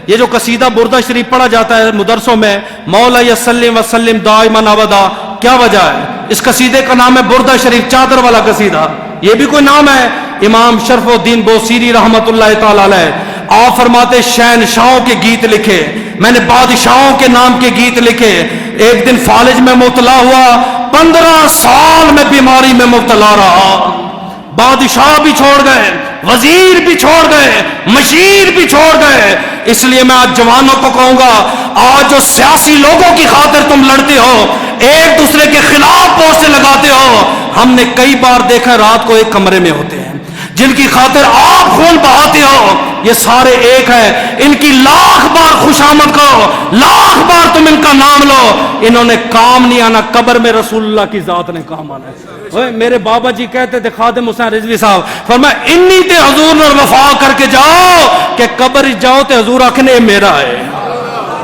یہ جو قصیدہ بردہ شریف پڑھا جاتا ہے مدرسوں میں، مولا یسلم وسلم دائما ابدا، کیا وجہ ہے؟ اس قصیدے کا نام ہے بردہ شریف، چادر والا قصیدہ، یہ بھی کوئی نام ہے؟ امام شرف الدین بوصیری رحمت اللہ تعالی علیہ آپ فرماتے شہنشاہوں کے گیت لکھے، میں نے بادشاہوں کے نام کے گیت لکھے، ایک دن فالج میں مبتلا ہوا، 15 سال میں بیماری میں مبتلا رہا، بادشاہ بھی چھوڑ گئے، وزیر بھی چھوڑ گئے، مشیر بھی چھوڑ گئے۔ اس لیے میں آج جوانوں کو کہوں گا، آج جو سیاسی لوگوں کی خاطر تم لڑتے ہو، ایک دوسرے کے خلاف پوسٹیں لگاتے ہو، ہم نے کئی بار دیکھا رات کو ایک کمرے میں ہوتے ہیں، جن کی خاطر آپ خون بہاتے ہو، یہ سارے ایک ہیں، ان کی لاکھ بار خوشامد کرو، لاکھ بار تم ان کا نام لو، انہوں نے کام نہیں آنا، قبر میں رسول اللہ کی ذات نے کام آنا ہے۔ میرے بابا جی کہتے تھے خادم حسین رضوی صاحب، فرمایا انی تے حضور نے وفا کر کے جاؤ کہ قبر جاؤ تے حضور آکھنے میرا ہے،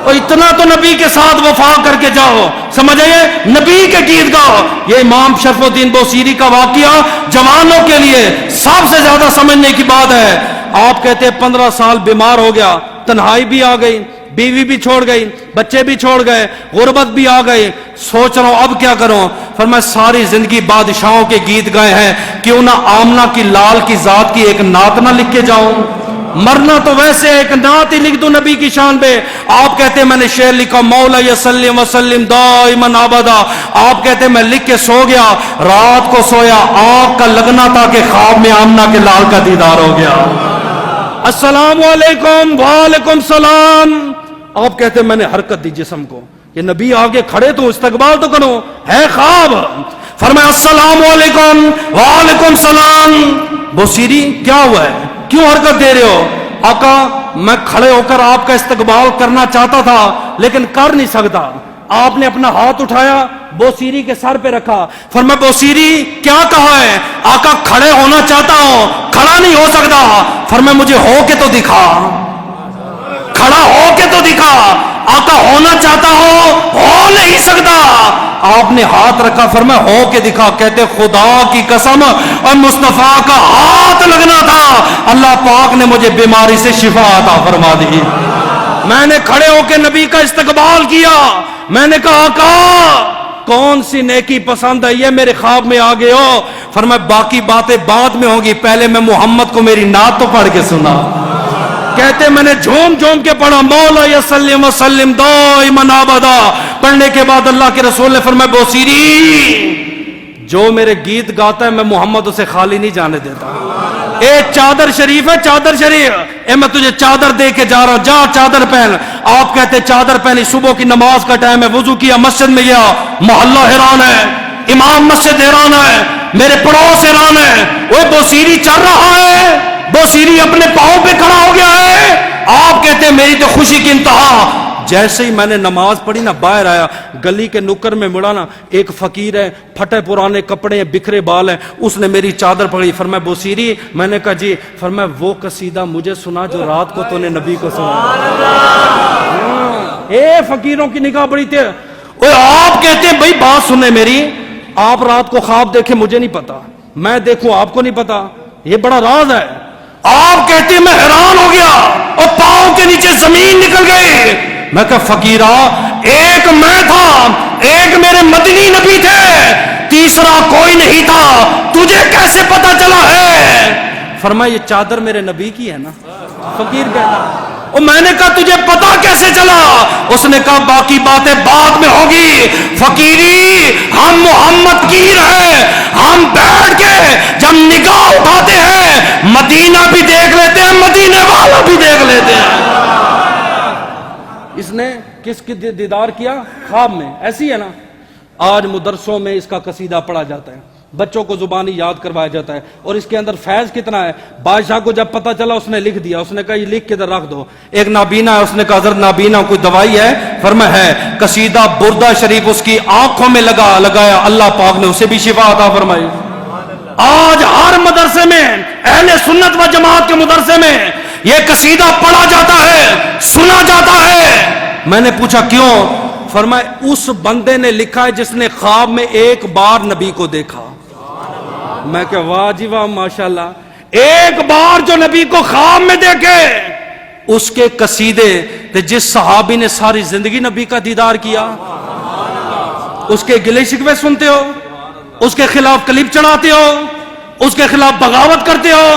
اور اتنا تو نبی کے ساتھ وفا کر کے جاؤ، سمجھے نبی کے گیت گاؤ۔ یہ امام شرف الدین بوصیری کا واقعہ جوانوں کے لیے سب سے زیادہ سمجھنے کی بات ہے۔ آپ کہتے ہیں 15 سال بیمار ہو گیا، تنہائی بھی آ گئی، بیوی بھی چھوڑ گئی، بچے بھی چھوڑ گئے، غربت بھی آ گئی، سوچ رہا ہوں اب کیا کروں؟ فرمایا ساری زندگی بادشاہوں کے گیت گائے ہیں، کیوں نہ آمنہ کی لال کی ذات کی ایک نعت نہ لکھ کے جاؤں؟ مرنا تو ویسے ایک نعت ہی لکھ دوں نبی کی شان پہ۔ آپ کہتے ہیں میں نے شعر لکھا، مولا یسلم وسلم دائما ابدا، آپ کہتے ہیں میں لکھ کے سو گیا، رات کو سویا آنکھ کا لگنا تھا کہ خواب میں آمنہ کے لال کا دیدار ہو گیا، السلام علیکم، وعلیکم السلام۔ آپ کہتے ہیں میں نے حرکت دی جسم کو، یہ نبی آگے کھڑے تو استقبال تو کرو، ہے خواب؟ فرمایا السلام علیکم، وعلیکم السلام۔ بوصیری کیا ہوا ہے، کیوں حرکت دے رہے ہو؟ آقا میں کھڑے ہو کر آپ کا استقبال کرنا چاہتا تھا لیکن کر نہیں سکتا۔ آپ نے اپنا ہاتھ اٹھایا، بوصیری کے سر پہ رکھا، فرمایا بوصیری کیا کہا ہے؟ آقا کھڑے ہونا چاہتا ہوں، کھڑا نہیں ہو سکتا۔ فرمایا مجھے ہو کے تو دکھا، کھڑا ہو کے تو دکھا۔ آقا ہونا چاہتا ہو نہیں سکتا۔ آپ نے ہاتھ رکھا، فرمایا ہو کے دکھا۔ کہتے خدا کی قسم اور مصطفیٰ کا ہاتھ لگنا تھا، اللہ پاک نے مجھے بیماری سے شفا عطا فرما دی۔ میں نے کھڑے ہو کے نبی کا استقبال کیا، میں نے کہا آقا کون سی نیکی پسند ہے یہ میرے خواب میں آ گئے ہو؟ فرمایا باقی باتیں بعد میں ہوں گی، پہلے میں محمد کو میری نعت تو پڑھ کے سنا۔ کہتے میں نے جھوم جھوم کے پڑھا، مولا یسلم وسلم دائما ابدا۔ پڑھنے کے بعد اللہ کے رسول نے فرمایا بوصیری جو میرے گیت گاتا ہے میں محمد اسے خالی نہیں جانے دیتا۔ ایک چادر شریف ہے، چادر شریف، اے میں تجھے چادر دے کے جا رہا ہوں، جا چادر پہن۔ آپ کہتے چادر پہنی، صبح کی نماز کا ٹائم ہے، وضو کیا، مسجد میں گیا، محلہ حیران ہے، امام مسجد حیران ہے، میرے پڑوس حیران ہے، وہ بوصیری چل رہا ہے، بوصیری اپنے پاؤں پہ کھڑا ہو گیا ہے۔ آپ کہتے ہیں میری تو خوشی کی انتہا، جیسے ہی میں نے نماز پڑھی نا باہر آیا، گلی کے نکر میں مڑا نا، ایک فقیر ہے، پھٹے پرانے کپڑے ہیں، بکھرے بال ہیں، اس نے میری چادر پکڑی، فرمایا بوصیری، میں نے کہا جی، فرمایا وہ قصیدہ مجھے سنا جو رات کو تو نے نبی کو سنا۔ اے فقیروں کی نگاہ بڑی تھی۔ آپ کہتے ہیں بھائی بات سنیں میری، آپ رات کو خواب دیکھیں مجھے نہیں پتا، میں دیکھوں آپ کو نہیں پتا، یہ بڑا راز ہے۔ آپ کہتے ہیں میں حیران ہو گیا اور پاؤں کے نیچے زمین نکل گئی۔ میں کہا فقیرہ ایک میں تھا، ایک میرے مدنی نبی تھے، تیسرا کوئی نہیں تھا، تجھے کیسے پتا چلا ہے؟ فرمایا یہ چادر میرے نبی کی ہے نا۔ فقیر کہتا اور میں نے کہا تجھے پتا کیسے چلا؟ اس نے کہا باقی باتیں بعد میں ہوگی، فقیری ہم محمد کی ہیں، ہم بیٹھ کے جب نگاہ اٹھاتے ہیں مدینہ بھی دیکھ لیتے ہیں، مدینے والا بھی دیکھ لیتے ہیں۔ اس نے کس کی دیدار کیا؟ خواب میں۔ ایسی ہے نا، آج مدرسوں میں اس کا قصیدہ پڑھا جاتا ہے، بچوں کو زبانی یاد کروایا جاتا ہے، اور اس کے اندر فیض کتنا ہے۔ بادشاہ کو جب پتا چلا اس نے لکھ دیا، اس نے کہا یہ لکھ کے ادھر رکھ دو۔ ایک نابینا ہے، اس نے کہا حضرت نابینا کوئی دوائی ہے؟ فرمایا ہے، قصیدہ بردہ شریف اس کی آنکھوں میں لگایا، اللہ پاک نے اسے بھی شفا عطا فرمائی۔ آج ہر مدرسے میں، اہل سنت و جماعت کے مدرسے میں یہ قصیدہ پڑھا جاتا ہے، سنا جاتا ہے۔ میں نے پوچھا کیوں؟ فرمایا اس بندے نے لکھا ہے جس نے خواب میں ایک بار نبی کو دیکھا۔ میں کہ واہ جی واہ ماشاءاللہ، ایک بار جو نبی کو خواب میں دیکھے، اس کے قصیدے تے جس صحابی نے ساری زندگی نبی کا دیدار کیا، اس کے گلے شکوے سنتے ہو، اس کے خلاف کلپ چڑھاتے ہو، اس کے خلاف بغاوت کرتے ہو.